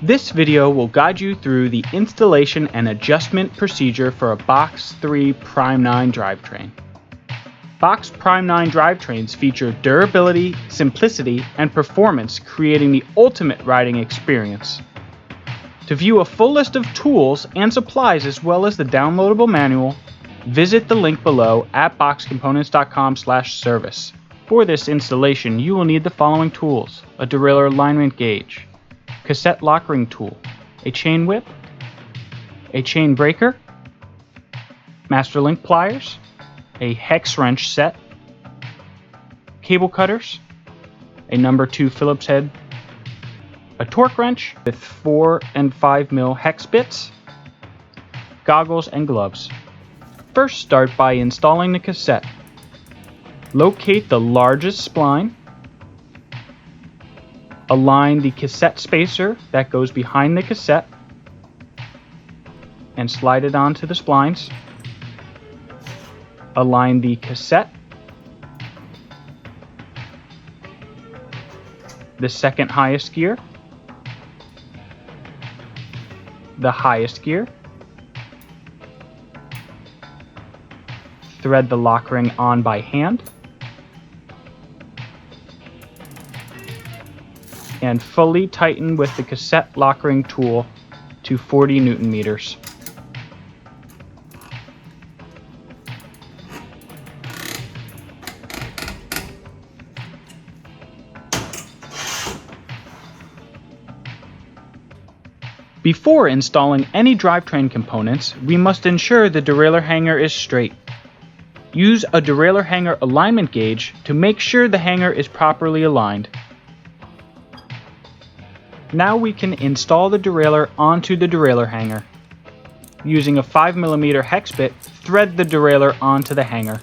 This video will guide you through the installation and adjustment procedure for a Box 3 Prime 9 drivetrain. Box Prime 9 drivetrains feature durability, simplicity, and performance, creating the ultimate riding experience. To view a full list of tools and supplies as well as the downloadable manual, visit the link below at boxcomponents.com/service. For this installation, you will need the following tools: a derailleur alignment gauge, cassette lock ring tool, a chain whip, a chain breaker, master link pliers, a hex wrench set, cable cutters, a number 2 Phillips head, a torque wrench with 4 and 5 mil hex bits, goggles and gloves. First, start by installing the cassette. Locate the largest spline. Align the cassette spacer that goes behind the cassette and slide it onto the splines. Align the cassette, the second highest gear, the highest gear. Thread the lock ring on by hand, and fully tighten with the cassette lock ring tool to 40 Newton meters. Before installing any drivetrain components, we must ensure the derailleur hanger is straight. Use a derailleur hanger alignment gauge to make sure the hanger is properly aligned. Now we can install the derailleur onto the derailleur hanger. Using a 5mm hex bit, thread the derailleur onto the hanger.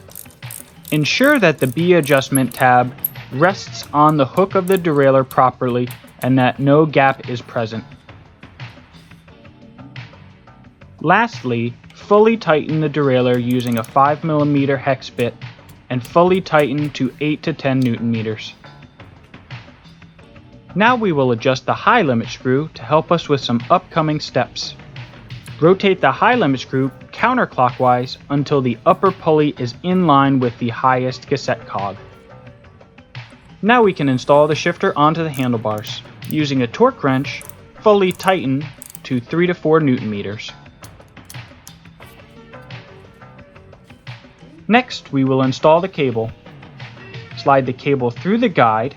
Ensure that the B adjustment tab rests on the hook of the derailleur properly and that no gap is present. Lastly, fully tighten the derailleur using a 5mm hex bit and fully tighten to 8 to 10 Newton meters. Now we will adjust the high limit screw to help us with some upcoming steps. Rotate the high limit screw counterclockwise until the upper pulley is in line with the highest cassette cog. Now we can install the shifter onto the handlebars. Using a torque wrench, fully tighten to 3 to 4 Newton meters. Next, we will install the cable. Slide the cable through the guide,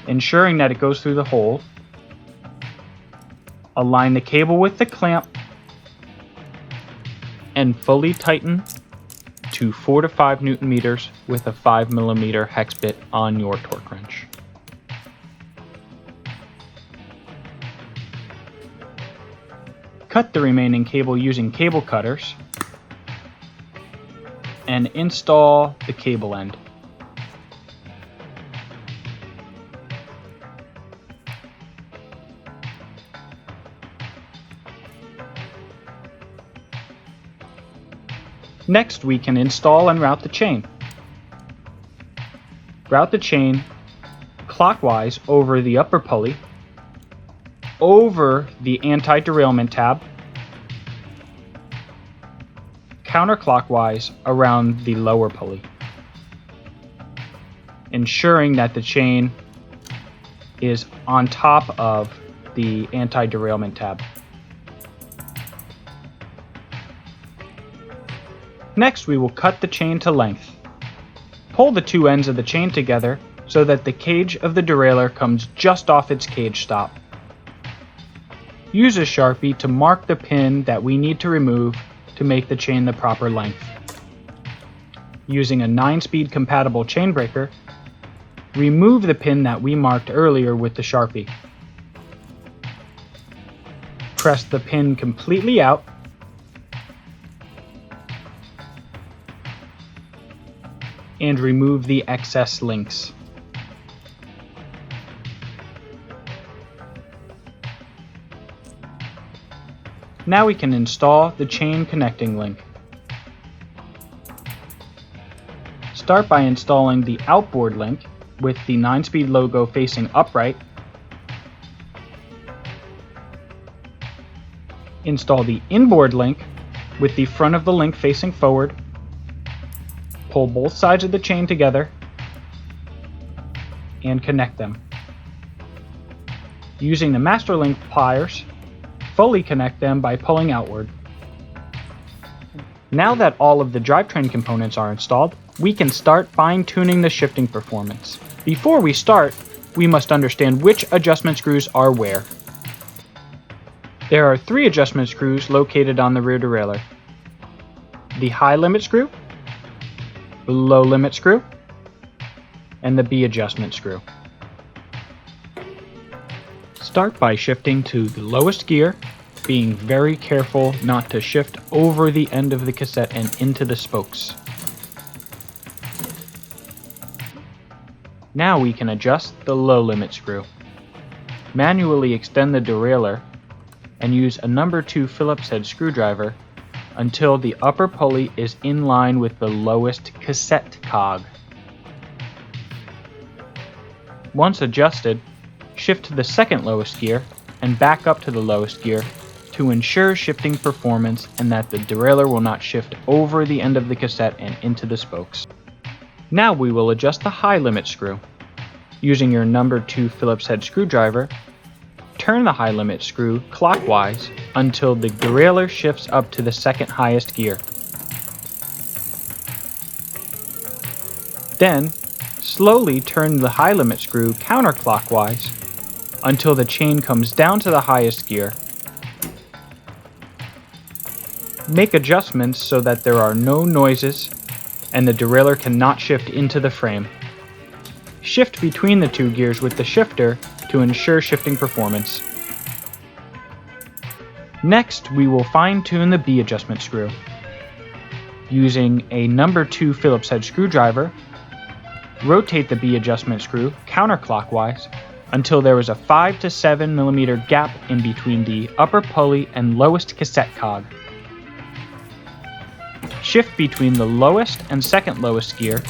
ensuring that it goes through the hole. Align the cable with the clamp and fully tighten to 4 to 5 Newton meters with a 5mm hex bit on your torque wrench. Cut the remaining cable using cable cutters and install the cable end. Next, we can install and route the chain. Route the chain clockwise over the upper pulley, over the anti-derailment tab, counterclockwise around the lower pulley, ensuring that the chain is on top of the anti-derailment tab. Next, we will cut the chain to length. Pull the two ends of the chain together so that the cage of the derailleur comes just off its cage stop. Use a Sharpie to mark the pin that we need to remove to make the chain the proper length. Using a 9-speed compatible chain breaker, remove the pin that we marked earlier with the Sharpie. Press the pin completely out and remove the excess links. Now we can install the chain connecting link. Start by installing the outboard link with the 9-speed logo facing upright. Install the inboard link with the front of the link facing forward. Pull both sides of the chain together and connect them. Using the master link pliers, fully connect them by pulling outward. Now that all of the drivetrain components are installed, we can start fine-tuning the shifting performance. Before we start, we must understand which adjustment screws are where. There are 3 adjustment screws located on the rear derailleur: the high limit screw, the low limit screw, and the B adjustment screw. Start by shifting to the lowest gear, being very careful not to shift over the end of the cassette and into the spokes. Now we can adjust the low limit screw. Manually extend the derailleur and use a number 2 Phillips head screwdriver until the upper pulley is in line with the lowest cassette cog. Once adjusted, shift to the second lowest gear and back up to the lowest gear to ensure shifting performance and that the derailleur will not shift over the end of the cassette and into the spokes. Now we will adjust the high limit screw. Using your number 2 Phillips head screwdriver, turn the high limit screw clockwise until the derailleur shifts up to the second highest gear. Then, slowly turn the high limit screw counterclockwise until the chain comes down to the highest gear. Make adjustments so that there are no noises and the derailleur cannot shift into the frame. Shift between the 2 gears with the shifter to ensure shifting performance. Next, we will fine-tune the B adjustment screw. Using a number 2 Phillips head screwdriver, rotate the B adjustment screw counterclockwise until there is a 5 to 7 millimeter gap in between the upper pulley and lowest cassette cog. Shift between the lowest and second lowest gear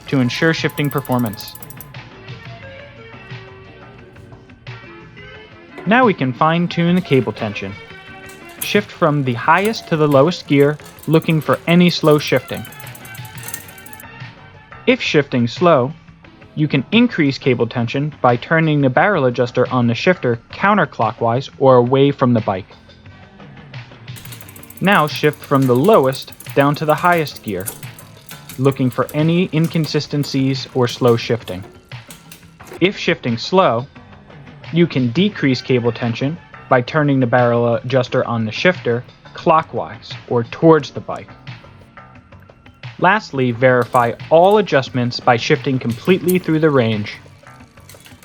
to ensure shifting performance. Now we can fine-tune the cable tension. Shift from the highest to the lowest gear, looking for any slow shifting. If shifting slow, you can increase cable tension by turning the barrel adjuster on the shifter counterclockwise or away from the bike. Now shift from the lowest down to the highest gear, looking for any inconsistencies or slow shifting. If shifting slow, you can decrease cable tension by turning the barrel adjuster on the shifter clockwise or towards the bike. Lastly, verify all adjustments by shifting completely through the range.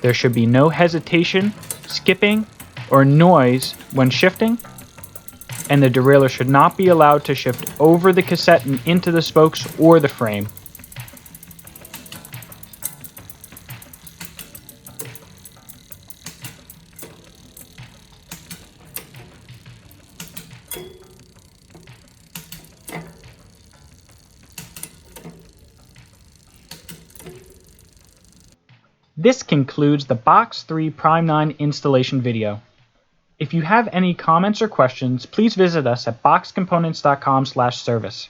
There should be no hesitation, skipping, or noise when shifting, and the derailleur should not be allowed to shift over the cassette and into the spokes or the frame. This concludes the Box 3 Prime 9 installation video. If you have any comments or questions, please visit us at boxcomponents.com/service.